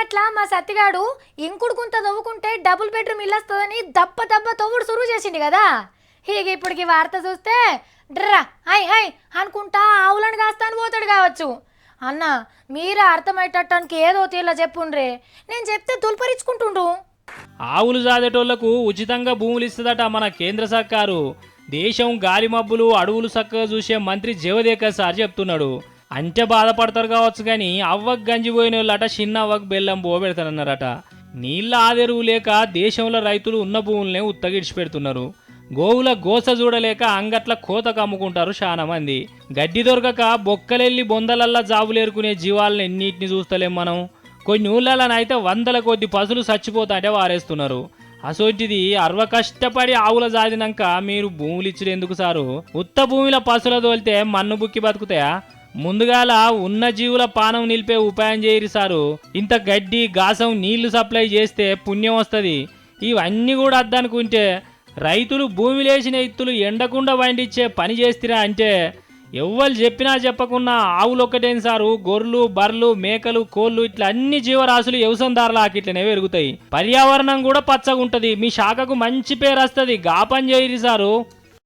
అంగట్లా మా సత్తిగాడు ఇంకుడు గుంత తవ్వుకుంటే డబుల్ బెడ్రూమ్ ఇల్లు వస్తుందని దప్ప దప్ప తవ్వుడు సురువు చేసిండు కదా. ఇక ఇప్పటికి వార్త చూస్తే డ్రా హై హై అనుకుంటా ఆవులను కాస్తాను పోతాడు కావచ్చు. అన్న మీరే అర్థమయ్యేటట్టానికి ఏదో తీర్లా చెప్పుండ్రే, నేను చెప్తే తుల్పరించుకుంటుండు. ఆవులు జాదేటోళ్లకు ఉచితంగా భూములు ఇస్తుందట మన కేంద్ర సర్కారు. దేశం గాలి మబ్బులు అడవులు చక్కగా చూసే మంత్రి జవదేకర్ సార్ చెప్తున్నాడు. అంటే బాధపడతారు కావచ్చు కానీ అవ్వకు గంజిపోయిన వాళ్ళట చిన్న అవ్వకు బెల్లం పోబెడతానన్నారట. నీళ్ళ ఆదెరువు లేక దేశంలో రైతులు ఉన్న భూములనే ఉత్తగిడిచి పెడుతున్నారు. గోవుల గోస చూడలేక అంగట్ల కోతకు అమ్ముకుంటారు చాలా మంది. గడ్డి దొరకక బొక్కలెల్లి బొందలల్లా జాబులేరుకునే జీవాలను ఎన్నిటిని చూస్తలేం మనం. కొన్ని ఊళ్ళనైతే వందల కొద్ది పశువులు చచ్చిపోతాంటే వారేస్తున్నారు. అసోంటిది అరవ కష్టపడి ఆవుల జాదినాక మీరు భూములు ఇచ్చుడు ఎందుకు సారు? ఉత్త భూమిలో పశువుల తోలితే మన్ను బుక్కి బతుకుతాయా? ముందుగాల ఉన్న జీవుల పానం నిలిపే ఉపాయం చేయరు సారు. ఇంత గడ్డి గాసం నీళ్లు సప్లై చేస్తే పుణ్యం వస్తుంది. ఇవన్నీ కూడా అద్దనుకుంటే రైతులు భూమి లేచిన ఎత్తులు ఎండకుండా పండించే పని చేస్తారా అంటే ఎవ్వరు చెప్పినా చెప్పకున్నా ఆవులు ఒక్కటేం సారు, గొర్రెలు బర్రెలు మేకలు కోళ్ళు ఇట్లా అన్ని జీవరాశులు వ్యవసాయదారులకు ఇట్లనే పెరుగుతాయి. పర్యావరణం కూడా పచ్చగా ఉంటుంది. మీ శాఖకు మంచి పేరు వస్తుంది. గాపం చేయరు సారు.